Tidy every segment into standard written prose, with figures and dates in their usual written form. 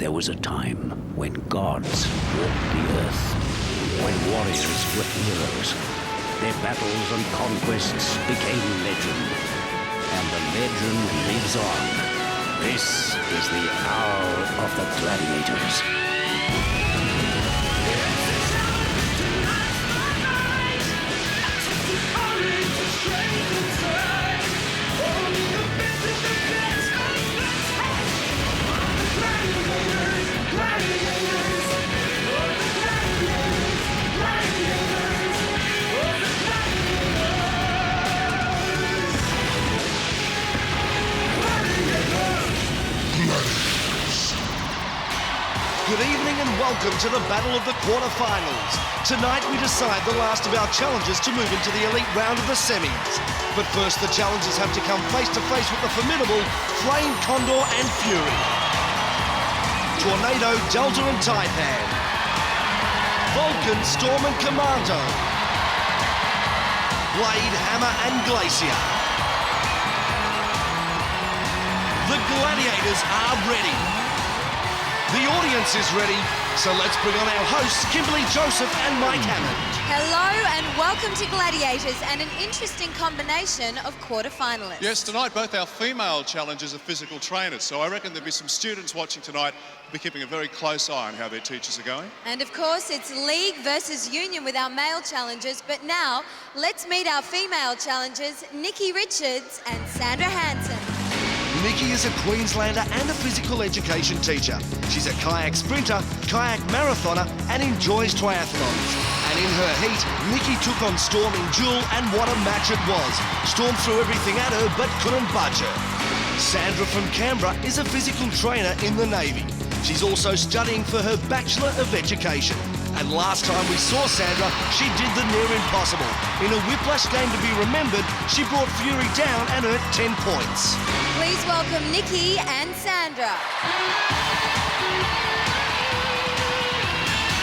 There was a time when gods walked the earth, when warriors were heroes. Their battles and conquests became legend, and the legend lives on. This is the hour of the Gladiators. Good evening and welcome to the Battle of the Quarterfinals. Tonight we decide the last of our challengers to move into the elite round of the semis. But first the challengers have to come face to face with the formidable Flame, Condor and Fury. Tornado, Delta and Taipan. Vulcan, Storm and Commando. Blade, Hammer and Glacier. The Gladiators are ready. The audience is ready, so let's bring on our hosts, Kimberly Joseph and Mike Hammond. Hello and welcome to Gladiators and an interesting combination of quarterfinalists. Yes, tonight both our female challengers are physical trainers, so I reckon there'll be some students watching tonight who'll be keeping a very close eye on how their teachers are going. And of course it's League versus Union with our male challengers, but now let's meet our female challengers, Nikki Richards and Sandra Hansen. Nikki is a Queenslander and a physical education teacher. She's a kayak sprinter, kayak marathoner and enjoys triathlons. And in her heat, Nikki took on Storm in duel and what a match it was. Storm threw everything at her but couldn't budge her. Sandra from Canberra is a physical trainer in the Navy. She's also studying for her Bachelor of Education. And last time we saw Sandra, she did the near impossible. In a whiplash game to be remembered, she brought Fury down and earned 10 points. Please welcome Nikki and Sandra.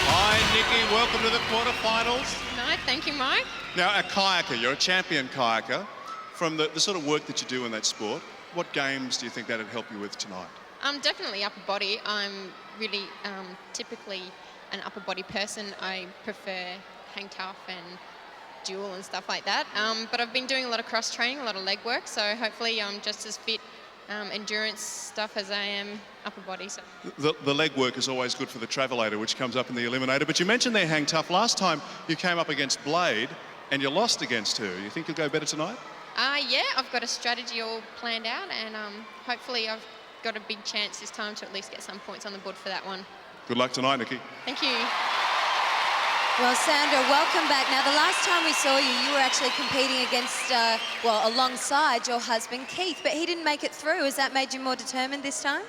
Hi, Nikki. Welcome to the quarterfinals. No, thank you, Mike. Now, a kayaker, you're a champion kayaker. From the sort of work that you do in that sport, what games do you think that'd help you with tonight? Definitely upper body. I'm really typically an upper body person. I prefer hang tough and dual and stuff like that. But I've been doing a lot of cross training, a lot of leg work, so hopefully I'm just as fit endurance stuff as I am upper body. So. The leg work is always good for the travelator, which comes up in the eliminator. But you mentioned there hang tough. Last time you came up against Blade and you lost against her. You think you'll go better tonight? Yeah, I've got a strategy all planned out, and hopefully I've got a big chance this time to at least get some points on the board for that one. Good luck tonight, Nikki. Thank you. Well, Sandra, welcome back. Now, the last time we saw you, you were actually competing against, alongside your husband, Keith, but he didn't make it through. Has that made you more determined this time?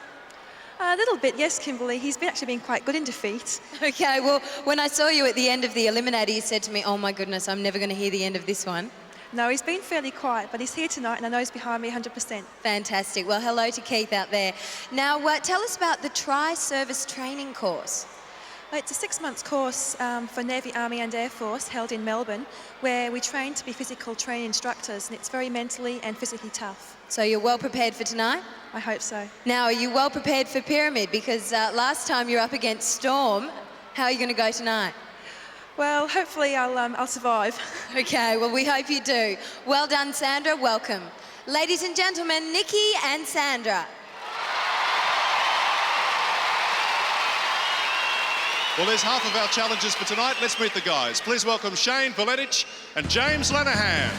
A little bit, yes, Kimberly. He's actually been quite good in defeat. Okay, well, when I saw you at the end of the eliminator, you said to me, oh my goodness, I'm never going to hear the end of this one. No, he's been fairly quiet, but he's here tonight and I know he's behind me 100%. Fantastic. Well, hello to Keith out there. Now, tell us about the Tri-Service Training Course. Well, it's a 6-month course for Navy, Army and Air Force held in Melbourne, where we train to be physical training instructors, and it's very mentally and physically tough. So you're well prepared for tonight? I hope so. Now, are you well prepared for Pyramid? Because last time you were up against Storm. How are you going to go tonight? Well, hopefully I'll survive. Okay, well, we hope you do. Well done, Sandra. Welcome. Ladies and gentlemen, Nikki and Sandra. Well, there's half of our challengers for tonight. Let's meet the guys. Please welcome Shane Valetich and James Lanahan.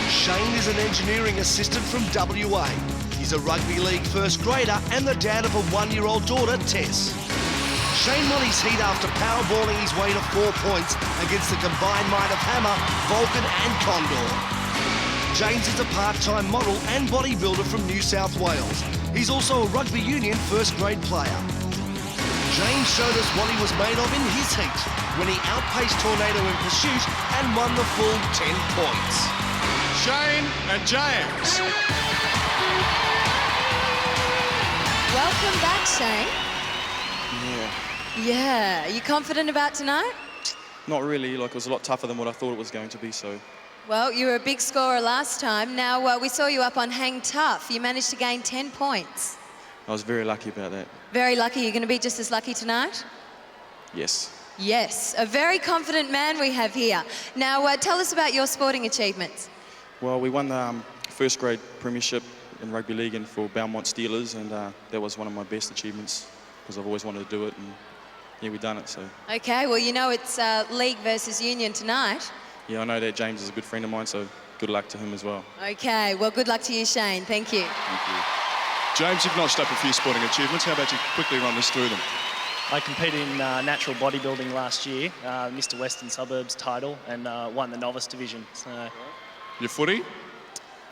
Shane is an engineering assistant from WA. He's a rugby league first grader and the dad of a 1-year-old daughter, Tess. Shane won his heat after powerballing his way to 4 points against the combined might of Hammer, Vulcan and Condor. James is a part-time model and bodybuilder from New South Wales. He's also a rugby union first grade player. James showed us what he was made of in his heat when he outpaced Tornado in pursuit and won the full 10 points. Shane and James. Welcome back, Shane. Yeah. Yeah, are you confident about tonight? Not really. Like, it was a lot tougher than what I thought it was going to be, so. Well, you were a big scorer last time. Now, we saw you up on Hang Tough. You managed to gain 10 points. I was very lucky about that. Very lucky. You're going to be just as lucky tonight? Yes. Yes, a very confident man we have here. Now, tell us about your sporting achievements. Well, we won the first grade premiership in rugby league and for Belmont Steelers, and that was one of my best achievements because I've always wanted to do it, and yeah, we've done it. So. Okay, well, you know it's league versus union tonight. Yeah, I know that James is a good friend of mine, so good luck to him as well. Okay, well, good luck to you, Shane. Thank you. Thank you. James, you've notched up a few sporting achievements. How about you quickly run us through them? I competed in natural bodybuilding last year, Mr. Western Suburbs title, and won the novice division. So, Your footy?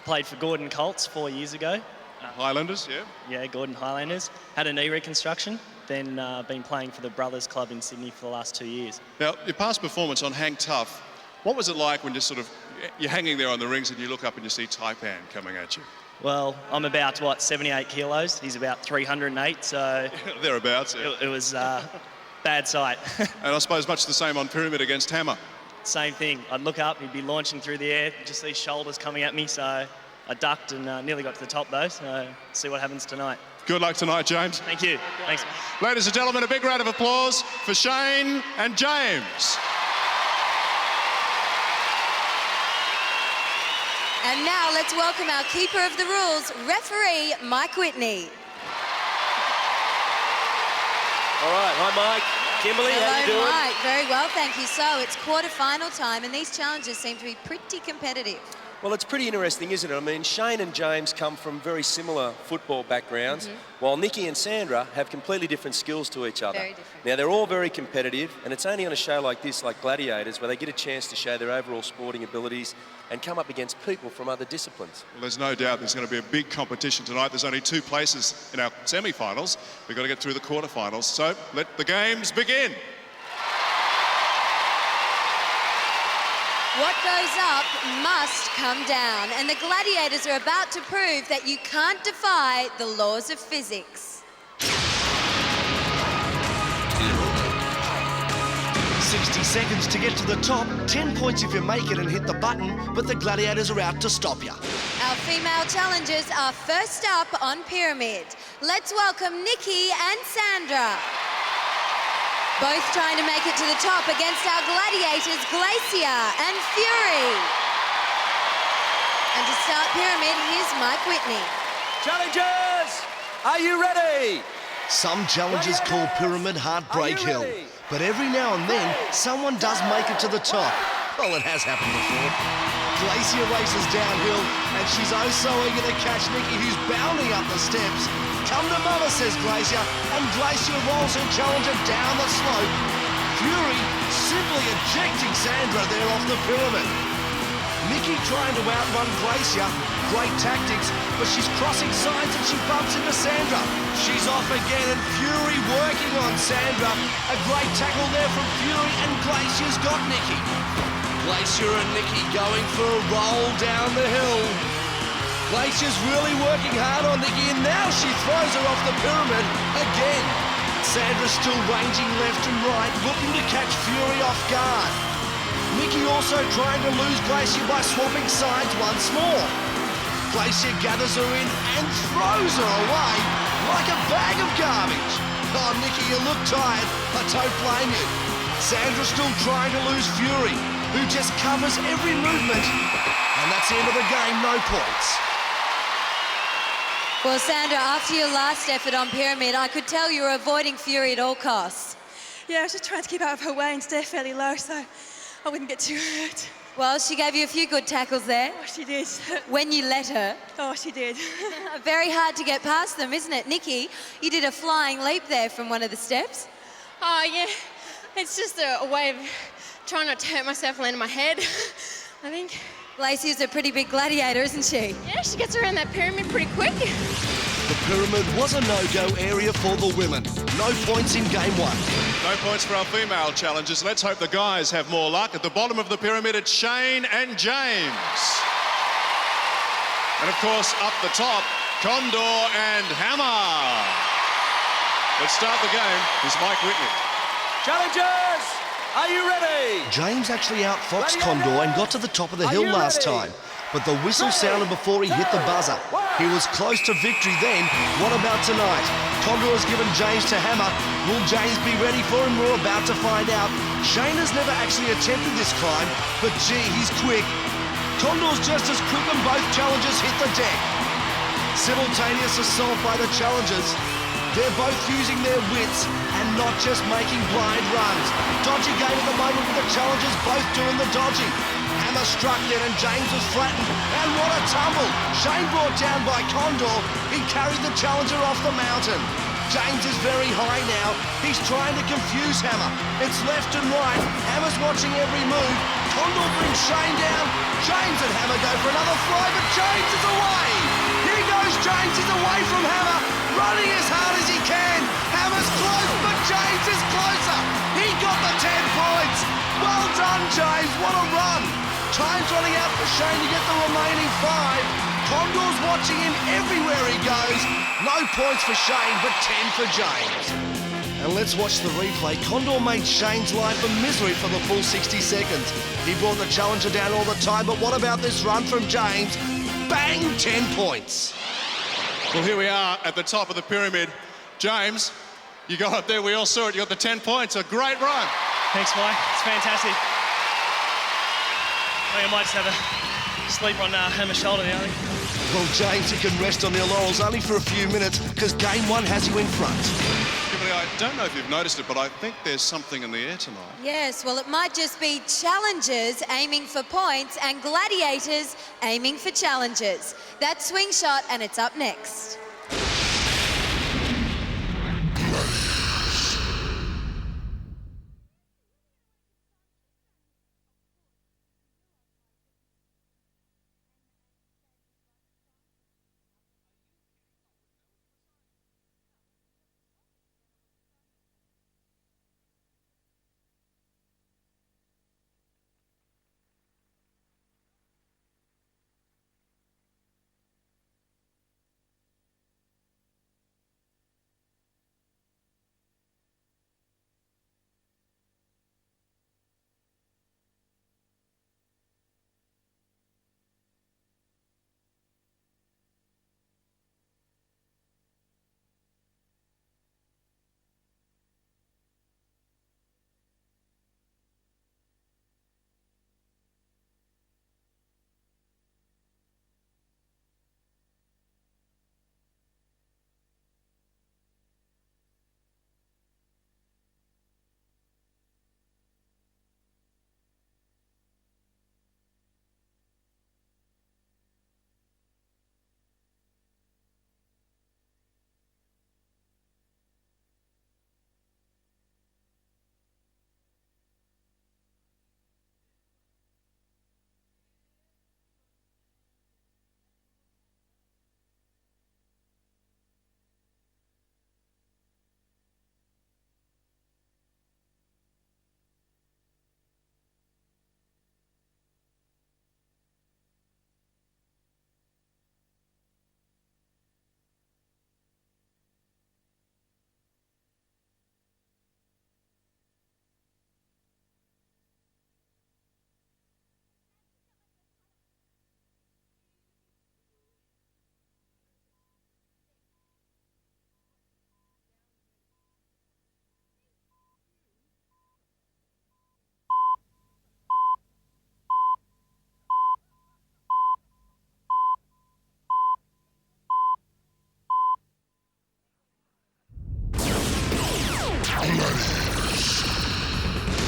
played for Gordon Colts 4 years ago. Highlanders, yeah? Yeah, Gordon Highlanders. Had a knee reconstruction, then been playing for the Brothers Club in Sydney for the last 2 years. Now, your past performance on Hang Tough, what was it like when you're hanging there on the rings and you look up and you see Taipan coming at you? Well, I'm about, 78 kilos. He's about 308, so Thereabouts, yeah. it was bad sight. And I suppose much the same on Pyramid against Hammer. Same thing. I'd look up, he'd be launching through the air, just these shoulders coming at me, so I ducked and nearly got to the top though, so see what happens tonight. Good luck tonight, James. Thank you. Thanks. Ladies and gentlemen, a big round of applause for Shane and James. And now let's welcome our keeper of the rules, referee Mike Whitney. All right, hi Mike. Kimberly, how you doing? Mike. Very well, thank you. So it's quarter-final time, and these challenges seem to be pretty competitive. Well, it's pretty interesting, isn't it? I mean, Shane and James come from very similar football backgrounds, while Nikki and Sandra have completely different skills to each other. Very different. Now, they're all very competitive, and it's only on a show like this, like Gladiators, where they get a chance to show their overall sporting abilities and come up against people from other disciplines. Well, there's no doubt there's going to be a big competition tonight. There's only 2 places in our semi-finals. We've got to get through the quarterfinals. So let the games begin. What goes up must come down, and the Gladiators are about to prove that you can't defy the laws of physics. 60 seconds to get to the top, 10 points if you make it and hit the button, but the Gladiators are out to stop you. Our female challengers are first up on Pyramid. Let's welcome Nikki and Sandra. Both trying to make it to the top against our Gladiators, Glacier and Fury. And to start Pyramid, here's Mike Whitney. Challengers, are you ready? Some challenges call Pyramid Heartbreak Hill, but every now and then, someone does make it to the top. Well, it has happened before. Glacier races downhill, and she's oh so eager to catch Nikki, who's bounding up the steps. Come to mama, says Glacier, and Glacier rolls her challenger down the slope. Fury simply ejecting Sandra there off the pyramid. Nikki trying to outrun Glacier. Great tactics, but she's crossing sides and she bumps into Sandra. She's off again, and Fury working on Sandra. A great tackle there from Fury, and Glacier's got Nikki. Glacier and Nikki going for a roll down the hill. Glacier's really working hard on Nikki, and now she throws her off the pyramid again. Sandra's still ranging left and right, looking to catch Fury off guard. Nikki also trying to lose Glacier by swapping sides once more. Glacier gathers her in and throws her away like a bag of garbage. Oh, Nikki, you look tired. I don't blame you. Sandra's still trying to lose Fury, who just covers every movement. And that's the end of the game, no points. Well, Sandra, after your last effort on Pyramid, I could tell you were avoiding Fury at all costs. Yeah, I was just trying to keep out of her way and stay fairly low so I wouldn't get too hurt. Well, she gave you a few good tackles there. Oh, she did. When you let her. Oh, she did. Very hard to get past them, isn't it? Nikki, you did a flying leap there from one of the steps. Oh, yeah. It's just a way of trying not to hurt myself, land on my head, I think. Lacey's a pretty big gladiator, isn't she? Yeah, she gets around that pyramid pretty quick. The pyramid was a no-go area for the women. No points in game 1. No points for our female challengers. Let's hope the guys have more luck. At the bottom of the pyramid, it's Shane and James. And of course, up the top, Condor and Hammer. Let's start the game. Here's Mike Whitney. Challengers, are you ready? James actually outfoxed Condor and got to the top of the hill last time. but the whistle sounded before he hit the buzzer. He was close to victory then. What about tonight? Condor has given James to hammer. Will James be ready for him? We're about to find out. Shane has never actually attempted this climb, but gee, he's quick. Condor's just as quick and both challengers hit the deck. Simultaneous assault by the challengers. They're both using their wits and not just making blind runs. Dodgy game at the moment with the challengers both doing the dodging. Hammer struck then and James was flattened. And what a tumble! Shane brought down by Condor. He carried the challenger off the mountain. James is very high now. He's trying to confuse Hammer. It's left and right. Hammer's watching every move. Condor brings Shane down. James and Hammer go for another fly, but James is away. Here goes James. He's away from Hammer, running as hard as he can. Hammer's close, but James is closer. He got the 10 points. Well done, James. What a run. Time's running out for Shane to get the remaining 5. Condor's watching him everywhere he goes. No points for Shane, but 10 for James. And let's watch the replay. Condor made Shane's life a misery for the full 60 seconds. He brought the challenger down all the time, but what about this run from James? Bang, 10 points. Well, here we are at the top of the pyramid. James, you got up there, we all saw it, you got the 10 points, a great run. Thanks, Mike. It's fantastic. I think I might just have a sleep on Hammer's shoulder now, I think. Well, James, you can rest on your laurels only for a few minutes because game 1 has you in front. Kimberly, I don't know if you've noticed it, but I think there's something in the air tonight. Yes, well, it might just be challengers aiming for points and gladiators aiming for challenges. That's Swing Shot, and it's up next.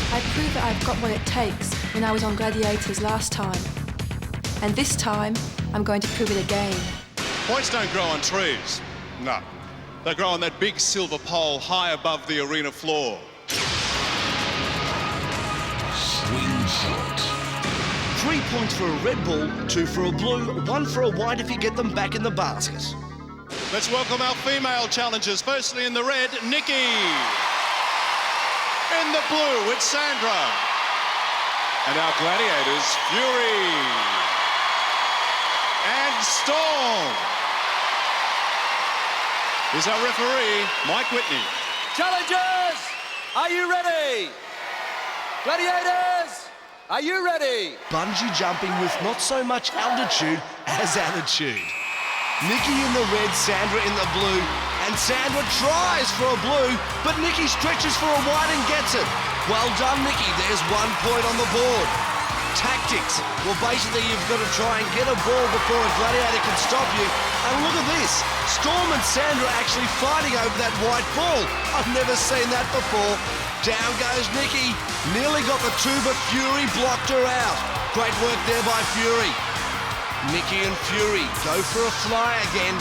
I proved that I've got what it takes when I was on Gladiators last time. And this time, I'm going to prove it again. Points don't grow on trees. No. They grow on that big silver pole high above the arena floor. Swing Shot. 3 points for a red ball, 2 for a blue, 1 for a white if you get them back in the basket. Let's welcome our female challengers. Firstly in the red, Nikki. In the blue, it's Sandra. And our gladiators, Fury. And Storm. Here's our referee, Mike Whitney. Challengers, are you ready? Gladiators, Are you ready? Bungee jumping with not so much altitude as attitude. Nikki in the red, Sandra in the blue, and Sandra tries for a blue, but Nikki stretches for a white and gets it. Well done, Nikki. There's 1 point on the board. Tactics. Well, basically, you've got to try and get a ball before a gladiator can stop you. And look at this. Storm and Sandra actually fighting over that white ball. I've never seen that before. Down goes Nikki. Nearly got the two, but Fury blocked her out. Great work there by Fury. Nikki and Fury go for a fly again.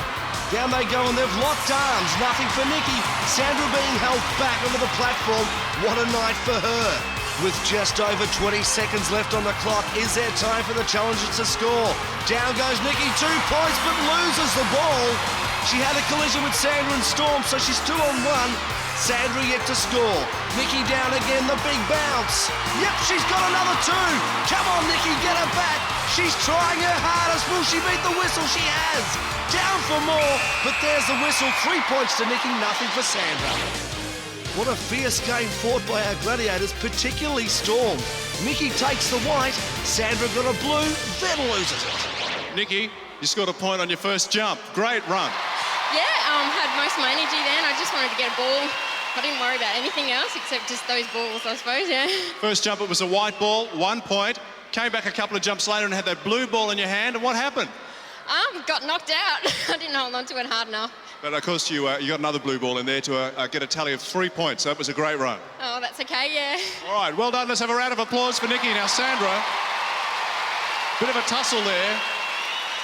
Down they go and they've locked arms. Nothing for Nikki. Sandra being held back onto the platform. What a night for her. With just over 20 seconds left on the clock, is there time for the challengers to score? Down goes Nikki, 2 points, but loses the ball. She had a collision with Sandra and Storm, so she's 2 on 1. Sandra yet to score. Nikki down again, the big bounce. Yep, she's got another 2. Come on, Nikki, get her back. She's trying her hardest. Will she beat the whistle? She has. Down for more, but there's the whistle. 3 points to Nikki, nothing for Sandra. What a fierce game fought by our gladiators, particularly Storm. Nikki takes the white, Sandra got a blue, then loses it. Nikki, you scored a point on your first jump. Great run. Yeah, had most of my energy then. I just wanted to get a ball. I didn't worry about anything else except just those balls, I suppose, yeah. First jump, it was a white ball, 1 point. Came back a couple of jumps later and had that blue ball in your hand, and what happened? Got knocked out. I didn't hold on to it hard enough. But of course you got another blue ball in there to get a tally of 3 points. So that was a great run. Oh, that's okay, yeah. All right, well done. Let's have a round of applause for Nikki. Now, Sandra, bit of a tussle there.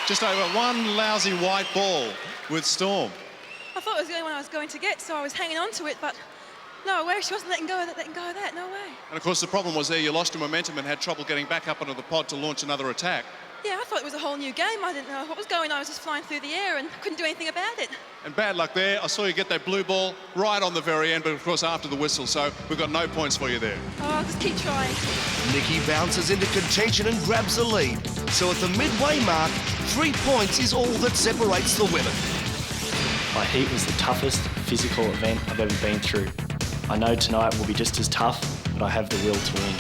Just over one lousy white ball with Storm. I thought it was the only one I was going to get, so I was hanging on to it, but no way, she wasn't letting go of that, no way. And of course the problem was there you lost your momentum and had trouble getting back up onto the pod to launch another attack. Yeah, I thought it was a whole new game. I didn't know what was going on. I was just flying through the air and couldn't do anything about it. And bad luck there. I saw you get that blue ball right on the very end, but of course after the whistle, so we've got no points for you there. Oh, I'll just keep trying. Nikki bounces into contention and grabs the lead. So at the midway mark, 3 points is all that separates the women. My heat was the toughest physical event I've ever been through. I know tonight will be just as tough, but I have the will to win.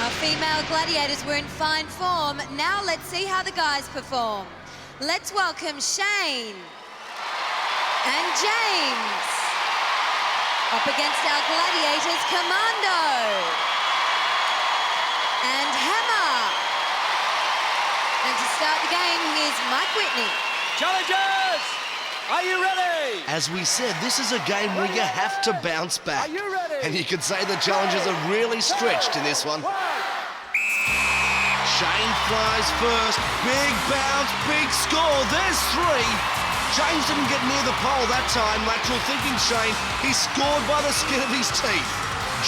Our female gladiators were in fine form. Now let's see how the guys perform. Let's welcome Shane and James up against our gladiators, Commando and Hammer. And to start the game, here's Mike Whitney. Challengers, are you ready? As we said, this is a game where you have to bounce back. Are you ready? And you could say the challengers are really stretched in this one. Shane flies first. Big bounce, big score. There's 3. James didn't get near the pole that time. Lateral thinking Shane. He scored by the skin of his teeth.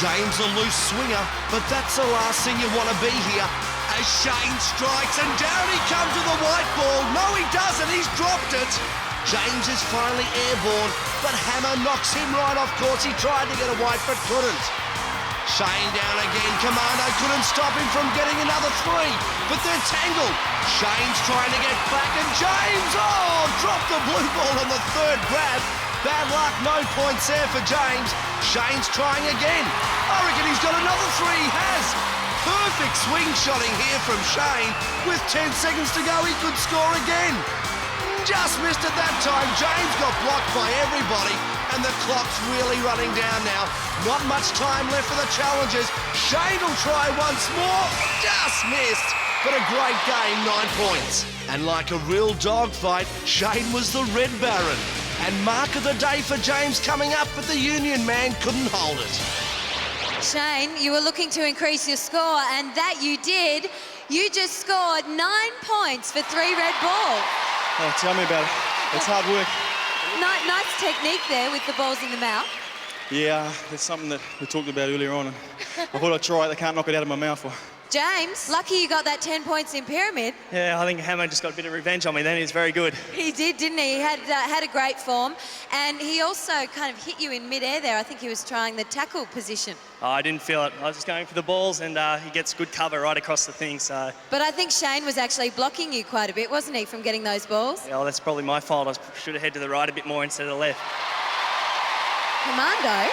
James a loose swinger, but that's the last thing you want to be here. As Shane strikes and down he comes to the white ball. No, he doesn't. He's dropped it. James is finally airborne, but Hammer knocks him right off course. He tried to get a white, but couldn't. Shane down again. Commando couldn't stop him from getting another 3, but they're tangled. Shane's trying to get back, and James, dropped the blue ball on the 3rd grab. Bad luck, no points there for James. Shane's trying again. I reckon he's got another 3. He has. Perfect swing shotting here from Shane. With 10 seconds to go, he could score again. Just missed it that time. James got blocked by everybody, and the clock's really running down now. Not much time left for the challengers. Shane will try once more. Just missed. But a great game, 9 points. And like a real dogfight, Shane was the Red Baron. And mark of the day for James coming up, but the Union man couldn't hold it. Shane, you were looking to increase your score, and that you did. You just scored 9 points for 3 red balls. Oh, tell me about it. It's hard work. Nice technique there with the balls in the mouth. Yeah, it's something that we talked about earlier on, and I thought I'd try it. I can't knock it out of my mouth. James, lucky you got that 10 points in pyramid. Yeah, I think Hammer just got a bit of revenge on me then. He's very good. He did, didn't he? He had a great form, and he also kind of hit you in mid-air there. I think he was trying the tackle position. Oh, I didn't feel it. I was just going for the balls, and he gets good cover right across the thing, so... But I think Shane was actually blocking you quite a bit, wasn't he, from getting those balls? Yeah, well, that's probably my fault. I should have headed to the right a bit more instead of the left. Commando,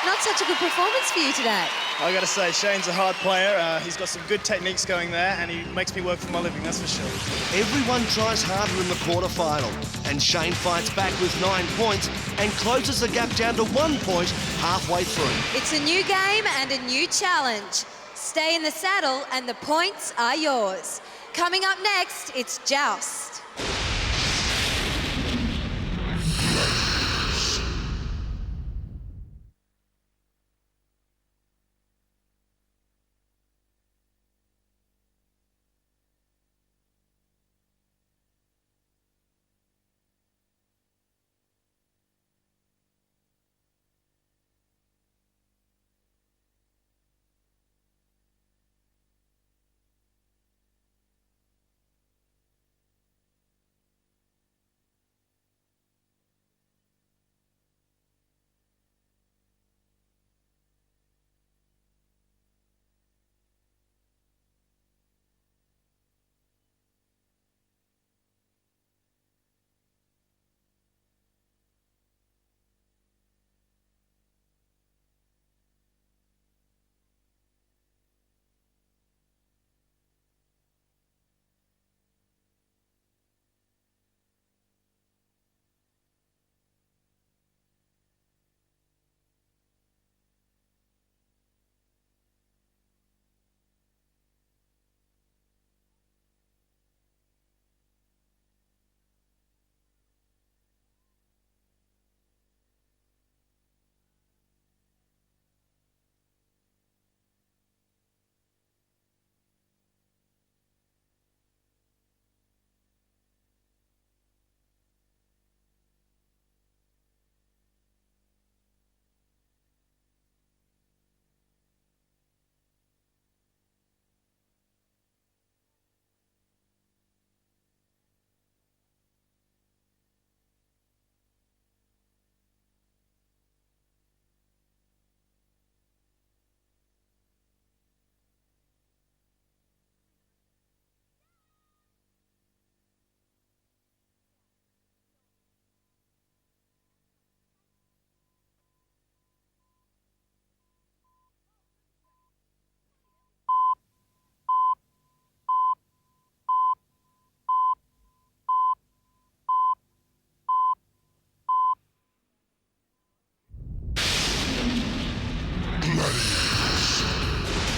not such a good performance for you today. I got to say, Shane's a hard player. He's got some good techniques going there, and he makes me work for my living, that's for sure. Everyone tries harder in the quarterfinal, and Shane fights back with 9 points and closes the gap down to 1 point halfway through. It's a new game and a new challenge. Stay in the saddle and the points are yours. Coming up next, it's Joust.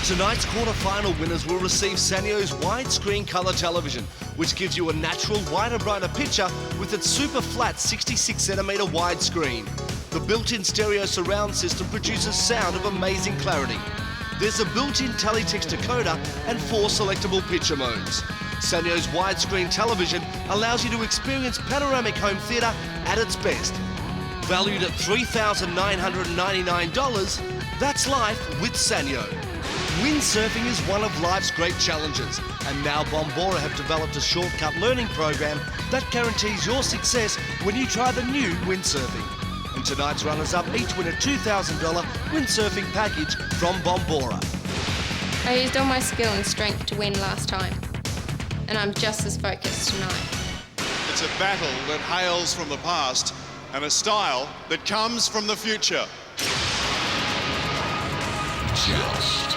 Tonight's quarter-final winners will receive Sanyo's widescreen colour television, which gives you a natural, wider, brighter picture with its super flat 66cm widescreen. The built-in stereo surround system produces sound of amazing clarity. There's a built-in teletext decoder and 4 selectable picture modes. Sanyo's widescreen television allows you to experience panoramic home theatre at its best. Valued at $3,999, that's life with Sanyo. Windsurfing is one of life's great challenges, and now Bombora have developed a shortcut learning program that guarantees your success when you try the new windsurfing. And tonight's runners-up each win a $2,000 windsurfing package from Bombora. I used all my skill and strength to win last time, and I'm just as focused tonight. It's a battle that hails from the past and a style that comes from the future. Joust.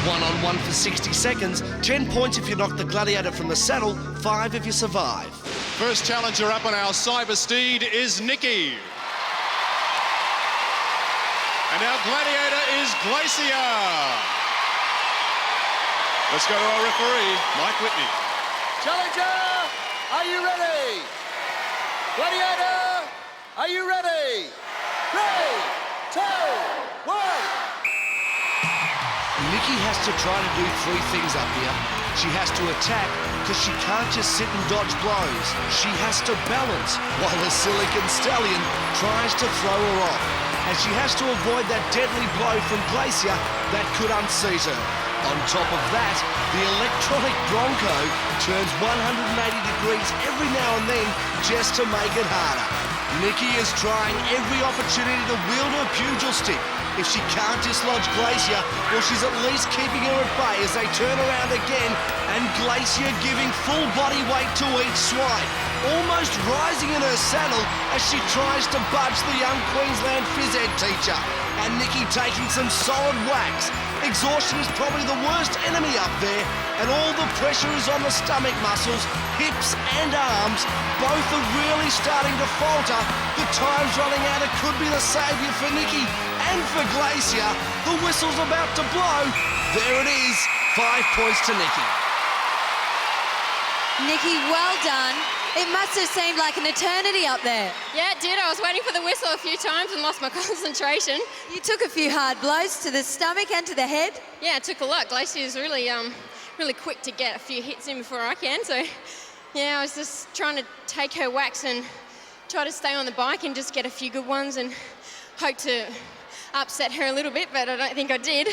One-on-one for 60 seconds, 10 points if you knock the Gladiator from the saddle, 5 if you survive. First challenger up on our cyber steed is Nikki. And our Gladiator is Glacier. Let's go to our referee, Mike Whitney. Challenger, are you ready? Gladiator, are you ready? 3, 2, 1. Nikki has to try to do 3 things up here. She has to attack, because she can't just sit and dodge blows. She has to balance, while the Silicon Stallion tries to throw her off. And she has to avoid that deadly blow from Glacier that could unseat her. On top of that, the electronic Bronco turns 180 degrees every now and then just to make it harder. Nikki is trying every opportunity to wield her pugil stick. If she can't dislodge Glacier, well, she's at least keeping her at bay as they turn around again, and Glacier giving full body weight to each swipe, almost rising in her saddle as she tries to budge the young Queensland phys ed teacher. And Nikki taking some solid whacks. Exhaustion is probably the worst enemy up there, and all the pressure is on the stomach muscles, hips and arms. Both are really starting to falter. The time's running out. It could be the saviour for Nikki and for Glacier. The whistle's about to blow. There it is, 5 points to Nikki. Nikki, well done. It must have seemed like an eternity up there. Yeah, it did. I was waiting for the whistle a few times and lost my concentration. You took a few hard blows to the stomach and to the head. Yeah, it took a lot. Glacier's really, really quick to get a few hits in before I can. So, yeah, I was just trying to take her whacks and try to stay on the bike and just get a few good ones and hope to upset her a little bit, but I don't think I did.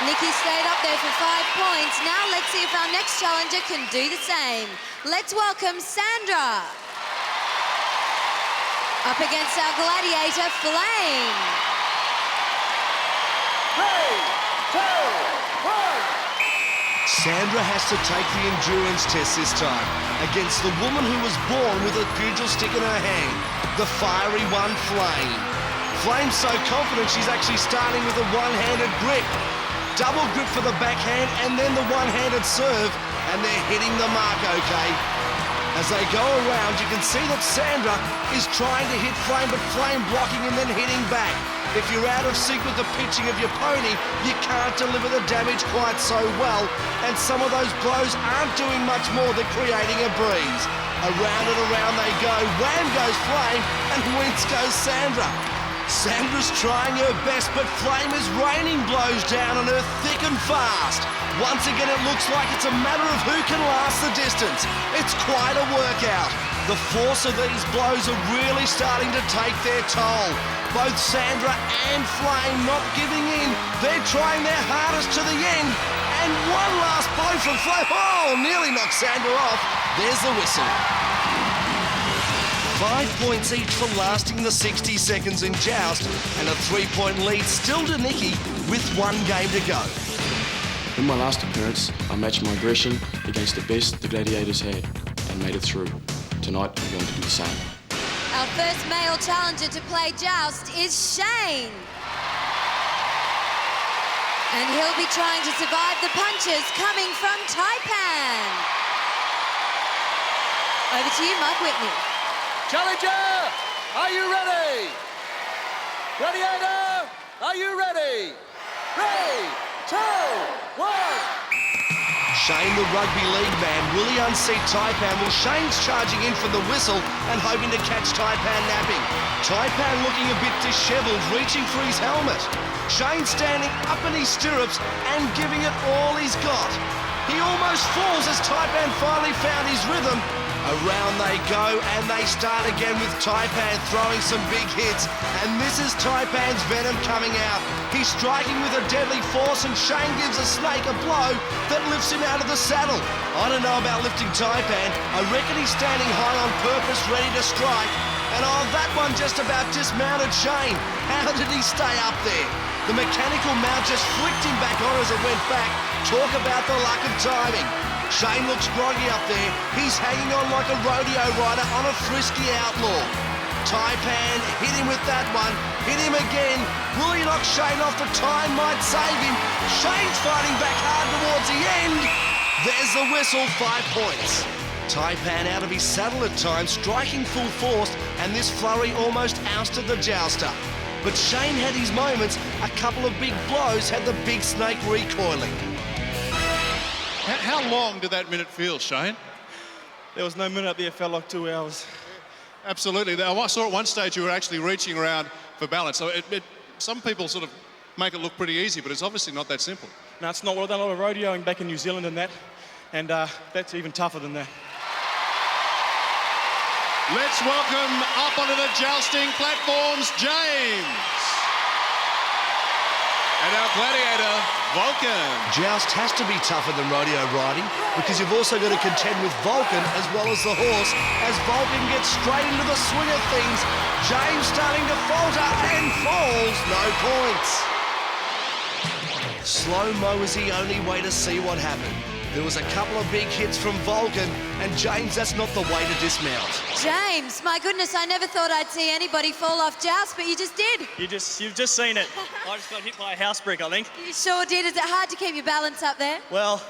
Nikki stayed up there for 5 points. Now let's see if our next challenger can do the same. Let's welcome Sandra. Up against our gladiator, Flame. 3, 2, 1. Sandra has to take the endurance test this time against the woman who was born with a pugil stick in her hand, the fiery one, Flame. Flame's so confident she's actually starting with a one-handed grip. Double grip for the backhand and then the one-handed serve, and they're hitting the mark okay. As they go around, you can see that Sandra is trying to hit Flame, but Flame blocking and then hitting back. If you're out of sync with the pitching of your pony, you can't deliver the damage quite so well, and some of those blows aren't doing much more than creating a breeze. Around and around they go. Wham goes Flame, and wince goes Sandra. Sandra's trying her best, but Flame is raining blows down on her thick and fast. Once again, it looks like it's a matter of who can last the distance. It's quite a workout. The force of these blows are really starting to take their toll. Both Sandra and Flame not giving in. They're trying their hardest to the end. And one last blow from Flame. Oh, nearly knocked Sandra off. There's the whistle. 5 points each for lasting the 60 seconds in Joust, and a 3-point lead still to Nikki with 1 game to go. In my last appearance, I matched my aggression against the best the Gladiators had and made it through. Tonight, I'm going to do the same. Our first male challenger to play Joust is Shane. And he'll be trying to survive the punches coming from Taipan. Over to you, Mike Whitney. Challenger, are you ready? Gladiator, are you ready? 3, 2, 1. Shane, the rugby league man, will he unseat Taipan? Well, Shane's charging in for the whistle and hoping to catch Taipan napping. Taipan looking a bit dishevelled, reaching for his helmet. Shane standing up in his stirrups and giving it all he's got. He almost falls as Taipan finally found his rhythm. Around they go, and they start again with Taipan throwing some big hits. And this is Taipan's venom coming out. He's striking with a deadly force, and Shane gives a snake a blow that lifts him out of the saddle. I don't know about lifting Taipan. I reckon he's standing high on purpose, ready to strike. And oh, that one just about dismounted Shane. How did he stay up there? The mechanical mount just flicked him back on as it went back. Talk about the luck of timing. Shane looks groggy up there. He's hanging on like a rodeo rider on a frisky outlaw. Taipan hit him with that one. Hit him again. Will he knock Shane off? The time might save him. Shane's fighting back hard towards the end. There's the whistle, 5 points. Taipan out of his saddle at times, striking full force, and this flurry almost ousted the jouster. But Shane had his moments. A couple of big blows had the big snake recoiling. How long did that minute feel, Shane? There was no minute up there, it felt like 2 hours. Absolutely. I saw at one stage you were actually reaching around for balance. So some people sort of make it look pretty easy, but it's obviously not that simple. No, it's not. Well, I've done a lot of rodeoing back in New Zealand and that, and that's even tougher than that. Let's welcome up onto the jousting platforms, James. And our gladiator, Vulcan. Joust has to be tougher than rodeo riding because you've also got to contend with Vulcan as well as the horse as Vulcan gets straight into the swing of things. James starting to falter and falls. No points. Slow-mo is the only way to see what happened. There was a couple of big hits from Vulcan, and James, that's not the way to dismount. James, my goodness, I never thought I'd see anybody fall off Joust, but you just did. You've just seen it. I just got hit by a house brick, I think. You sure did. Is it hard to keep your balance up there? Well,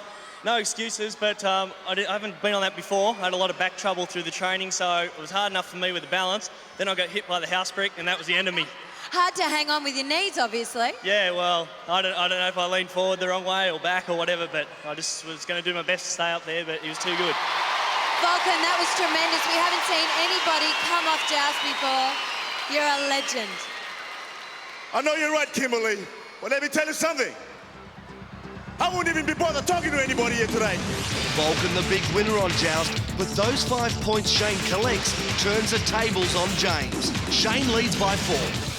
no excuses, but I haven't been on that before. I had a lot of back trouble through the training, so it was hard enough for me with the balance. Then I got hit by the house brick, and that was the end of me. Hard to hang on with your knees, obviously. Yeah, well, I don't know if I leaned forward the wrong way or back or whatever, but I just was going to do my best to stay up there, but it was too good. Vulcan, that was tremendous. We haven't seen anybody come off Joust before. You're a legend. I know you're right, Kimberly, but let me tell you something. I wouldn't even be bothered talking to anybody here today. Vulcan the big winner on Joust, but those 5 points Shane collects turns the tables on James. Shane leads by 4.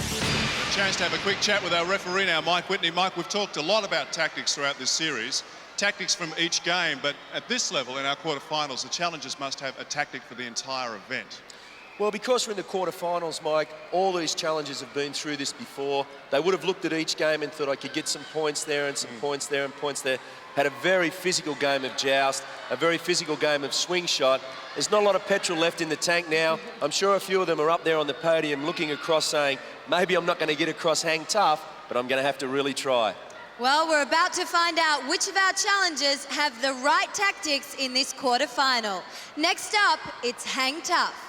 Chance to have a quick chat with our referee now, Mike Whitney. Mike, we've talked a lot about tactics throughout this series, tactics from each game, but at this level in our quarterfinals, the challengers must have a tactic for the entire event. Well, because we're in the quarterfinals, Mike, all these challengers have been through this before. They would have looked at each game and thought I could get some points there and some points there and points there. Had a very physical game of Joust, a very physical game of swing shot. There's not a lot of petrol left in the tank now. I'm sure a few of them are up there on the podium looking across saying, maybe I'm not going to get across hang tough, but I'm going to have to really try. Well, we're about to find out which of our challengers have the right tactics in this quarterfinal. Next up, it's hang tough.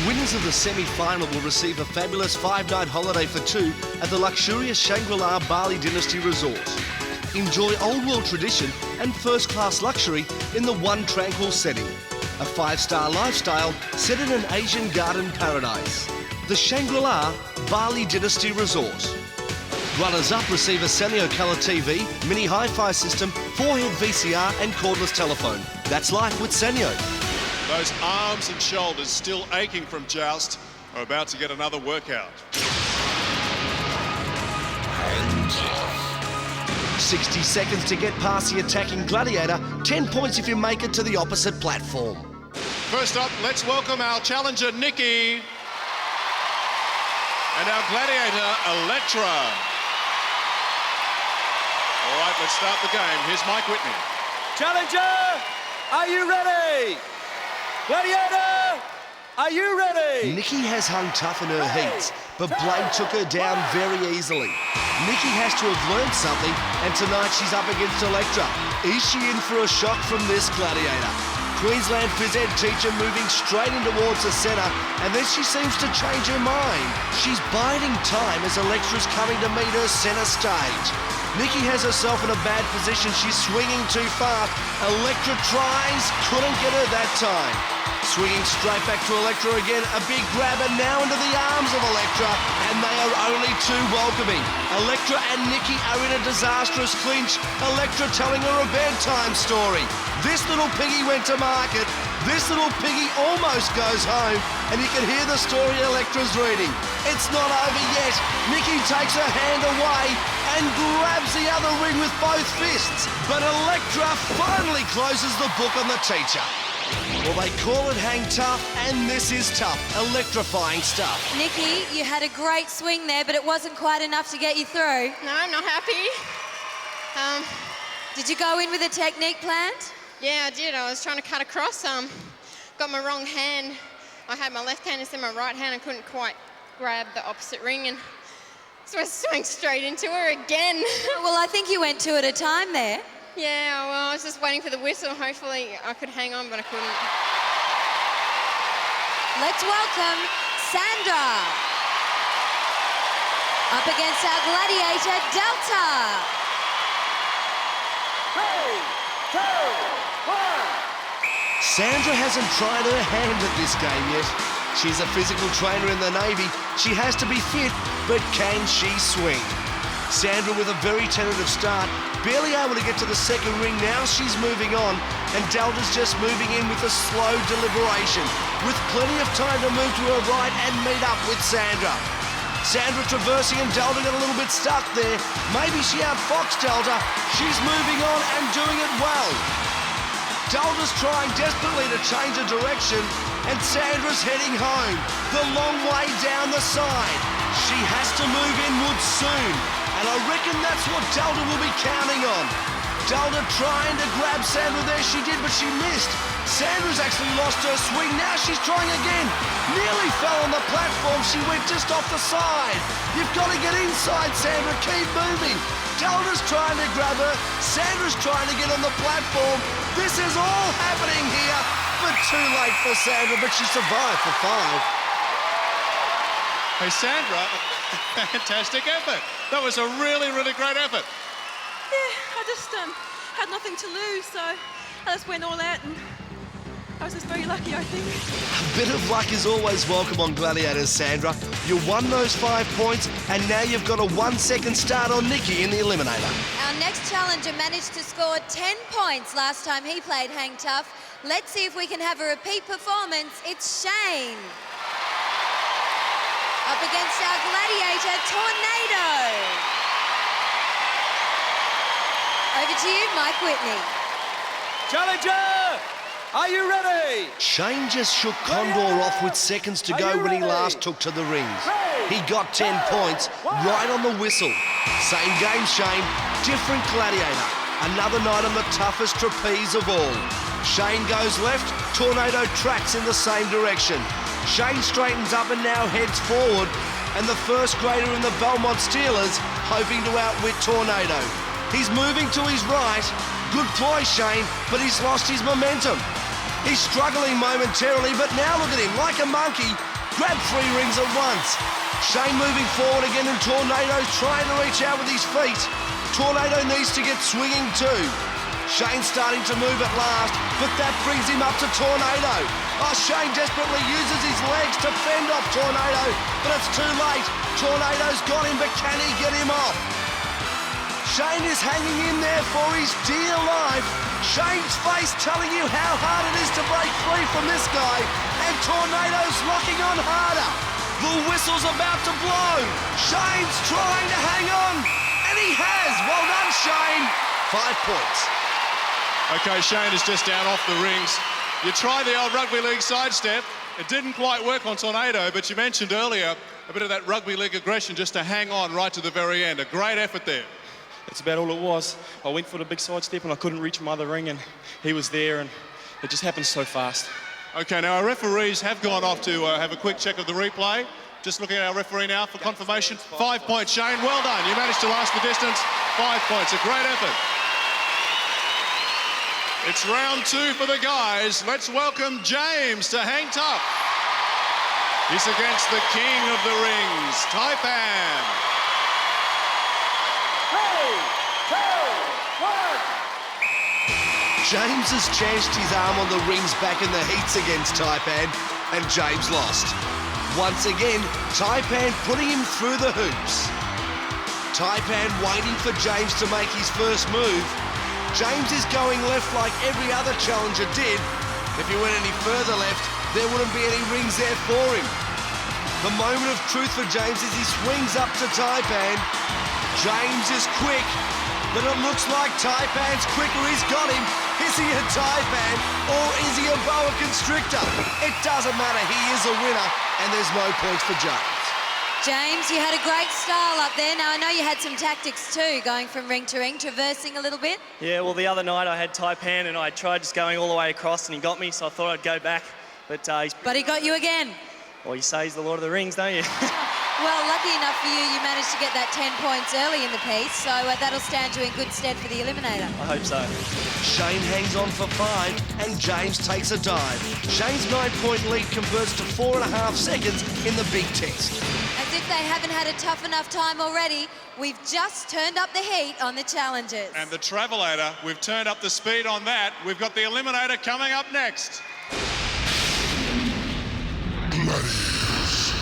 Winners of the semi-final will receive a fabulous 5-night holiday for 2 at the luxurious Shangri-La Bali Dynasty Resort. Enjoy old world tradition and first-class luxury in the one tranquil setting. a 5-star lifestyle set in an Asian garden paradise. The Shangri-La Bali Dynasty Resort. Runners-up receive a Sanyo colour TV, mini hi-fi system, 4-head VCR and cordless telephone. That's life with Sanyo. Those arms and shoulders still aching from Joust are about to get another workout. 60 seconds to get past the attacking Gladiator, 10 points if you make it to the opposite platform. First up, let's welcome our challenger, Nikki, and our Gladiator, Electra. All right, let's start the game. Here's Mike Whitney. Challenger, are you ready? Gladiator, are you ready? Nikki has hung tough in her heats, but Blade took her down very easily. Nikki has to have learned something, and tonight she's up against Electra. Is she in for a shock from this Gladiator? Queensland phys ed teacher moving straight in towards the centre, and then she seems to change her mind. She's biding time as Electra's coming to meet her centre stage. Nikki has herself in a bad position. She's swinging too fast. Electra tries, couldn't get her that time. Swinging straight back to Electra again, a big grab, and now into the arms of Electra, and they are only too welcoming. Electra and Nikki are in a disastrous clinch. Electra telling her a bedtime story. This little piggy went to market. This little piggy almost goes home, and you can hear the story Electra's reading. It's not over yet. Nikki takes her hand away and grabs the other ring with both fists. But Electra finally closes the book on the teacher. Well, they call it hang tough, and this is tough. Electrifying stuff. Nikki, you had a great swing there, but it wasn't quite enough to get you through. No, I'm not happy. Did you go in with a technique planned? Yeah, I did. I was trying to cut across. Got my wrong hand. I had my left hand instead of my right hand. I couldn't quite grab the opposite ring, and so I swung straight into her again. Well, I think you went two at a time there. Yeah, well, I was just waiting for the whistle. Hopefully I could hang on, but I couldn't. Let's welcome Sandra. Up against our Gladiator, Delta. 3, 2, 1. Sandra hasn't tried her hand at this game yet. She's a physical trainer in the Navy. She has to be fit, but can she swing? Sandra with a very tentative start, barely able to get to the second ring. Now she's moving on, and Delta's just moving in with a slow deliberation, with plenty of time to move to her right and meet up with Sandra. Sandra traversing, and Delta got a little bit stuck there. Maybe she outfoxed Delta. She's moving on and doing it well. Delta's trying desperately to change her direction, and Sandra's heading home, the long way down the side. She has to move inwards soon, and I reckon that's what Delta will be counting on. Delta trying to grab Sandra there, she did, but she missed. Sandra's actually lost her swing, now she's trying again. Nearly fell on the platform, she went just off the side. You've got to get inside, Sandra, keep moving. Delta's trying to grab her, Sandra's trying to get on the platform. This is all happening here, but too late for Sandra, but she survived for 5. Hey, Sandra, fantastic effort. That was a really, really great effort. Yeah, I just had nothing to lose, so I just went all out, and I was just very lucky, I think. A bit of luck is always welcome on Gladiators, Sandra. You won those 5 points, and now you've got a 1-second start on Nikki in the eliminator. Our next challenger managed to score 10 points last time he played Hang Tough. Let's see if we can have a repeat performance. It's Shane. Up against our Gladiator, Tornado. Over to you, Mike Whitney. Challenger, are you ready? Shane just shook Condor off with seconds to go when he last took to the rings. He got 10 points right on the whistle. Same game, Shane, different Gladiator. Another night on the toughest trapeze of all. Shane goes left, Tornado tracks in the same direction. Shane straightens up and now heads forward, and the first grader in the Belmont Steelers hoping to outwit Tornado. He's moving to his right. Good ploy, Shane, but he's lost his momentum. He's struggling momentarily, but now look at him, like a monkey, grab 3 rings at once. Shane moving forward again, and Tornado's trying to reach out with his feet. Tornado needs to get swinging too. Shane's starting to move at last, but that brings him up to Tornado. Oh, Shane desperately uses his legs to fend off Tornado, but it's too late. Tornado's got him, but can he get him off? Shane is hanging in there for his dear life. Shane's face telling you how hard it is to break free from this guy, and Tornado's locking on harder. The whistle's about to blow. Shane's trying to hang on, and he has. Well done, Shane. 5 points. Okay, Shane is just down off the rings. You try the old rugby league sidestep. It didn't quite work on Tornado, but you mentioned earlier a bit of that rugby league aggression just to hang on right to the very end. A great effort there. That's about all it was. I went for the big sidestep and I couldn't reach my other ring, and he was there, and it just happened so fast. Okay, now our referees have gone off to have a quick check of the replay. Just looking at our referee now for confirmation. 5 points, Shane. Well done. You managed to last the distance. 5 points. A great effort. It's round 2 for the guys. Let's welcome James to hang tough. He's against the king of the rings, Taipan. 3, 2, 1. James has chanced his arm on the rings back in the heats against Taipan, and James lost. Once again, Taipan putting him through the hoops. Taipan waiting for James to make his first move. James is going left like every other challenger did. If he went any further left, there wouldn't be any rings there for him. The moment of truth for James is he swings up to Taipan. James is quick, but it looks like Taipan's quicker. He's got him. Is he a Taipan or is he a boa constrictor? It doesn't matter. He is a winner, and there's no points for James. James, you had a great style up there. Now, I know you had some tactics too, going from ring to ring, traversing a little bit. Yeah, well, the other night I had Taipan and I tried just going all the way across and he got me, so I thought I'd go back. But he got you again. Well, you say he's the Lord of the Rings, don't you? Well, lucky enough for you, you managed to get that 10 points early in the piece, so that'll stand you in good stead for the eliminator. I hope so. Shane hangs on for 5 and James takes a dive. Shane's 9-point lead converts to 4.5 seconds in the big test. As if they haven't had a tough enough time already, we've just turned up the heat on the challengers. And the Travelator, we've turned up the speed on that. We've got the Eliminator coming up next. Gladiators.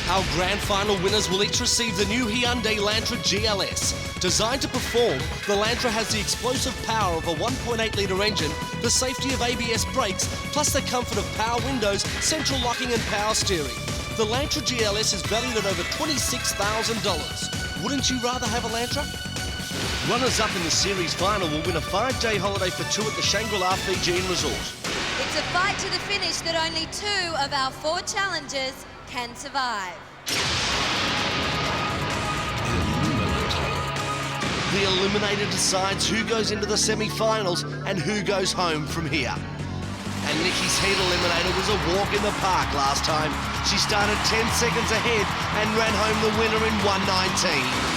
Our grand final winners will each receive the new Hyundai Elantra GLS. Designed to perform, the Lantra has the explosive power of a 1.8-litre engine, the safety of ABS brakes, plus the comfort of power windows, central locking and power steering. The Lantra GLS is valued at over $26,000. Wouldn't you rather have a Lantra? Runners-up in the series final will win a 5-day holiday for two at the Shangri-La Fijian Resort. It's a fight to the finish that only 2 of our 4 challengers can survive. The eliminator decides who goes into the semi-finals and who goes home from here. And Nikki's heat eliminator was a walk in the park last time. She started 10 seconds ahead and ran home the winner in 1:19.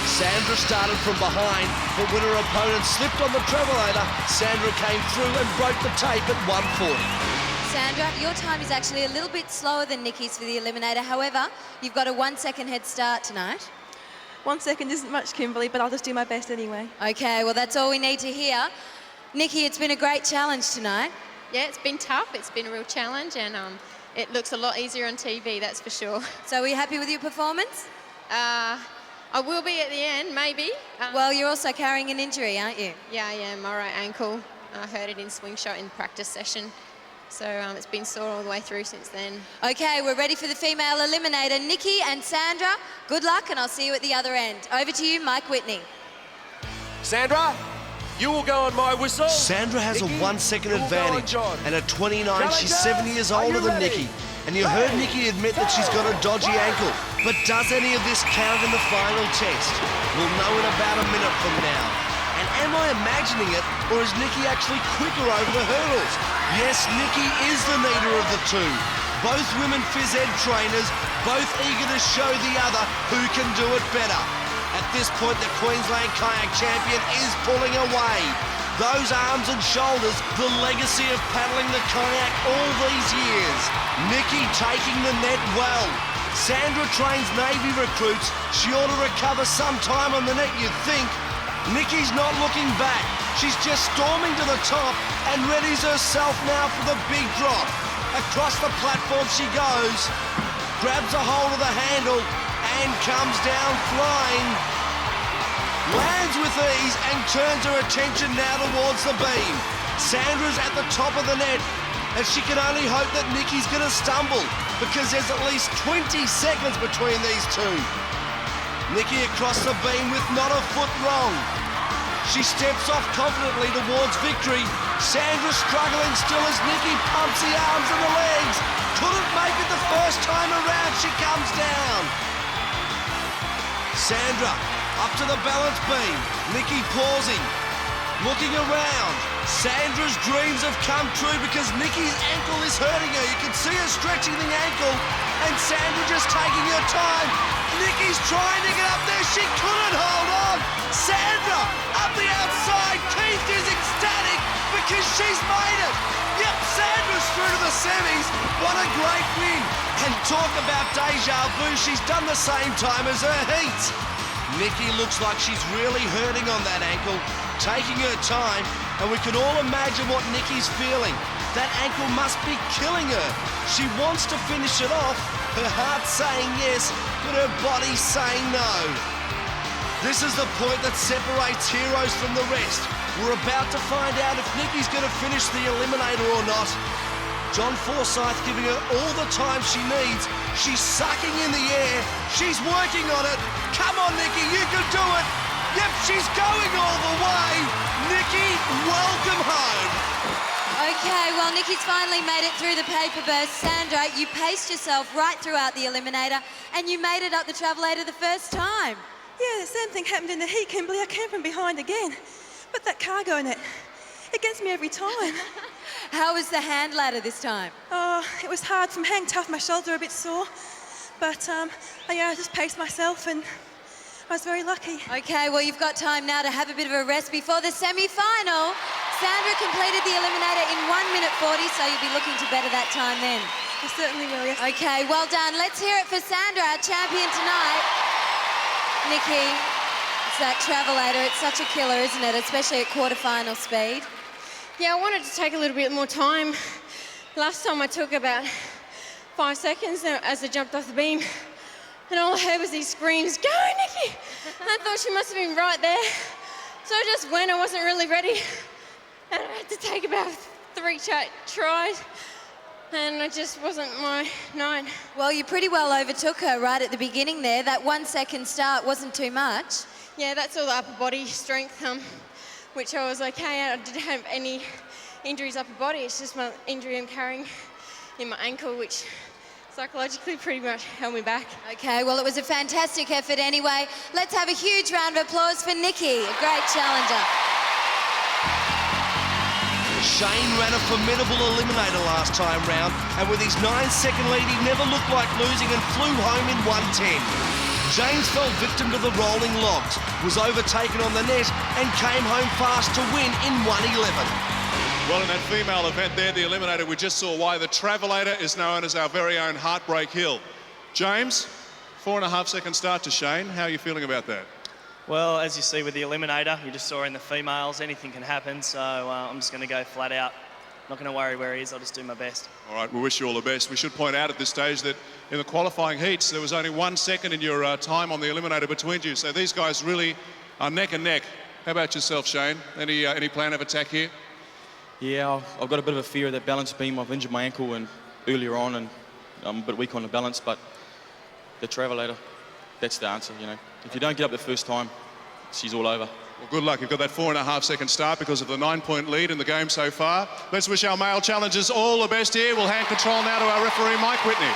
Sandra started from behind, but when her opponent slipped on the travelator, Sandra came through and broke the tape at 1:40. Sandra, your time is actually a little bit slower than Nikki's for the eliminator. However, you've got a 1-second head start tonight. 1 second isn't much, Kimberly, but I'll just do my best anyway. Okay, well, that's all we need to hear. Nikki, it's been a great challenge tonight. Yeah, it's been tough. It's been a real challenge, and it looks a lot easier on TV, that's for sure. So are you happy with your performance? I will be at the end, maybe. Well, you're also carrying an injury, aren't you? Yeah, I am. My right ankle. I hurt it in swing shot in practice session. So it's been sore all the way through since then. Okay, we're ready for the female eliminator. Nikki and Sandra, good luck, and I'll see you at the other end. Over to you, Mike Whitney. Sandra, you will go on my whistle. Sandra has Nikki, a 1-second you will go on advantage, John. and at 29, she's Challengers, 7 years are older you than ready? Nikki. And you heard Nikki admit that she's got a dodgy ankle. But does any of this count in the final test? We'll know in about a minute from now. And am I imagining it, or is Nikki actually quicker over the hurdles? Yes, Nikki is the leader of the two. Both women phys ed trainers, both eager to show the other who can do it better. At this point, the Queensland kayak champion is pulling away. Those arms and shoulders, the legacy of paddling the kayak all these years. Nikki taking the net well. Sandra trains Navy recruits. She ought to recover some time on the net, you'd think. Nikki's not looking back. She's just storming to the top and readies herself now for the big drop. Across the platform she goes, grabs a hold of the handle and comes down flying. Lands with ease and turns her attention now towards the beam. Sandra's at the top of the net and she can only hope that Nikki's going to stumble because there's at least 20 seconds between these two. Nikki across the beam with not a foot wrong. She steps off confidently towards victory. Sandra struggling still as Nikki pumps the arms and the legs. Couldn't make it the first time around. She comes down. Sandra up to the balance beam. Nikki pausing, looking around. Sandra's dreams have come true because Nikki's ankle is hurting her. You can see her stretching the ankle and Sandra just taking her time. Nikki's trying to get up there. She couldn't hold on. Sandra up the outside. Keith is ecstatic because she's made it. Yep, Sandra's through to the semis. What a great win. And talk about deja vu. She's done the same time as her heat. Nikki looks like she's really hurting on that ankle, taking her time, and we can all imagine what Nikki's feeling. That ankle must be killing her. She wants to finish it off, her heart saying yes, but her body saying no. This is the point that separates heroes from the rest. We're about to find out if Nikki's going to finish the eliminator or not. John Forsyth giving her all the time she needs. She's sucking in the air. She's working on it. Come on, Nikki, you can do it. Yep, she's going all the way. Nikki, welcome home. Okay, well, Nikki's finally made it through the paper burst. Sandra, you paced yourself right throughout the eliminator and you made it up the travelator the first time. Yeah, the same thing happened in the heat, Kimberly. I came from behind again. But that cargo net, it gets me every time. How was the hand ladder this time? Oh, it was hard from hang tough. My shoulders are a bit sore. But I just paced myself and I was very lucky. Okay, well, you've got time now to have a bit of a rest before the semi-final. Sandra completed the eliminator in 1 minute 40, so you'll be looking to better that time then. I certainly will, yes. Okay, well done. Let's hear it for Sandra, our champion tonight. Nikki, it's that travelator. It's such a killer, isn't it? Especially at quarterfinal speed. Yeah, I wanted to take a little bit more time. Last time I took about 5 seconds as I jumped off the beam. And all I heard was these screams, "Go, Nikki! I thought she must have been right there. So I just went, I wasn't really ready. And I had to take about 3 tries. And it just wasn't my night. Well, you pretty well overtook her right at the beginning there. That 1 second start wasn't too much. Yeah, that's all the upper body strength, which I was okay. I didn't have any injuries upper body. It's just my injury I'm carrying in my ankle, which psychologically pretty much held me back. Okay, well, it was a fantastic effort anyway. Let's have a huge round of applause for Nikki, a great challenger. Shane ran a formidable eliminator last time round, and with his 9-second lead, he never looked like losing and flew home in 1:10. James fell victim to the rolling logs, was overtaken on the net, and came home fast to win in 1:11. Well, in that female event there, the eliminator, we just saw why the Travelator is known as our very own Heartbreak Hill. James, 4.5 second start to Shane. How are you feeling about that? Well, as you see with the eliminator, you just saw in the females, anything can happen, so I'm just going to go flat out. Not going to worry where he is, I'll just do my best. All right, we wish you all the best. We should point out at this stage that in the qualifying heats, there was only 1 second in your time on the eliminator between you, so these guys really are neck and neck. How about yourself, Shane? Any plan of attack here? Yeah, I've got a bit of a fear of that balance beam. I've injured my ankle and earlier on, and I'm a bit weak on the balance, but the Travelator, that's the answer, you know. If you don't get up the first time, she's all over. Well, good luck. You've got that 4.5 second start because of the 9-point lead in the game so far. Let's wish our male challengers all the best here. We'll hand control now to our referee, Mike Whitney.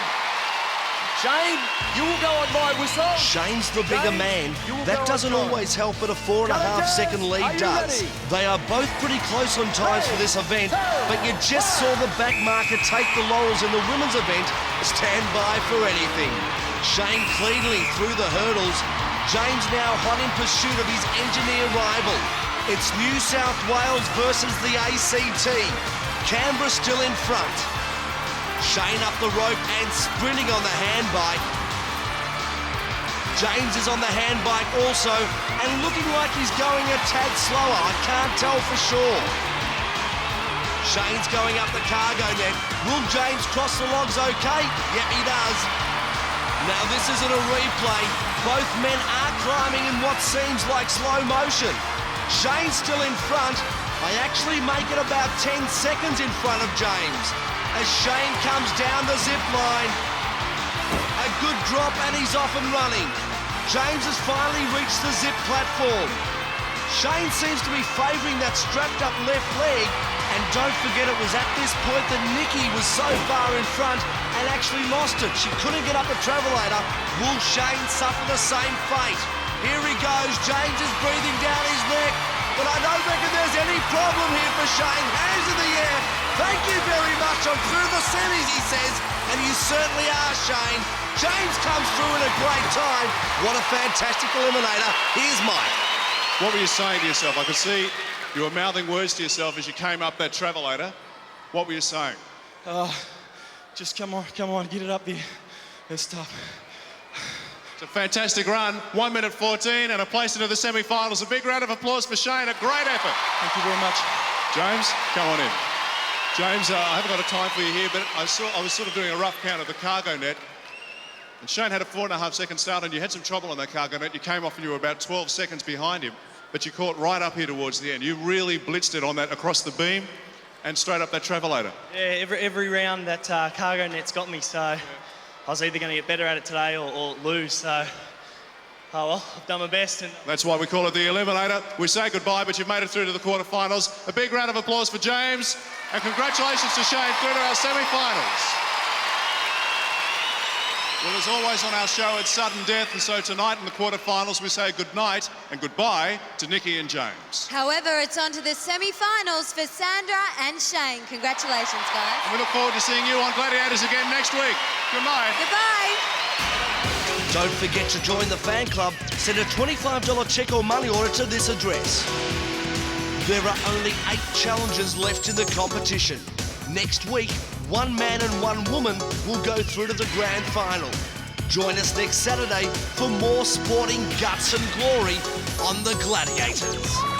Shane, you will go on my whistle. Shane's the bigger man. That doesn't always help, but a 4.5 second lead does. They are both pretty close on times for this event, but you just saw the back marker take the laurels in the women's event. Stand by for anything. Shane cleanly through the hurdles. James now hot in pursuit of his engineer rival. It's New South Wales versus the ACT. Canberra still in front. Shane up the rope and sprinting on the handbike. James is on the handbike also and looking like he's going a tad slower. I can't tell for sure. Shane's going up the cargo net. Will James cross the logs okay? Yep, he does. Now this isn't a replay. Both men are climbing in what seems like slow motion. Shane's still in front. I actually make it about 10 seconds in front of James as Shane comes down the zip line. A good drop and he's off and running. James has finally reached the zip platform. Shane seems to be favouring that strapped up left leg, and don't forget it was at this point that Nikki was so far in front and actually lost it. She couldn't get up the Travelator. Will Shane suffer the same fate? Here he goes. James is breathing down his neck, but I don't reckon there's any problem here for Shane. Hands in the air. Thank you very much. I'm through the semis, he says, and you certainly are, Shane. James comes through in a great time. What a fantastic eliminator. Here's Mike. What were you saying to yourself? I could see you were mouthing words to yourself as you came up that Travelator. What were you saying? Just come on, get it up there. It's tough. It's a fantastic run, 1 minute 14 and a place into the semi-finals. A big round of applause for Shane, a great effort. Thank you very much. James, come on in. James, I haven't got a time for you here, but I was sort of doing a rough count of the cargo net. And Shane had a 4.5 second start and you had some trouble on that cargo net. You came off and you were about 12 seconds behind him, but you caught right up here towards the end. You really blitzed it on that across the beam and straight up that Travelator. Yeah, every round that cargo net's got me, so I was either going to get better at it today or lose, so oh well, I've done my best. And that's why we call it the Eliminator. We say goodbye, but you've made it through to the quarterfinals. A big round of applause for James, and congratulations to Shane through to our semi-finals. Well, as always on our show, it's sudden death, and so tonight in the quarterfinals we say good night and goodbye to Nikki and James. However, it's on to the semi-finals for Sandra and Shane. Congratulations, guys. And we look forward to seeing you on Gladiators again next week. Good night. Goodbye. Don't forget to join the fan club. Send a $25 cheque or money order to this address. There are only 8 challenges left in the competition. Next week, 1 man and 1 woman will go through to the grand final. Join us next Saturday for more sporting guts and glory on the Gladiators.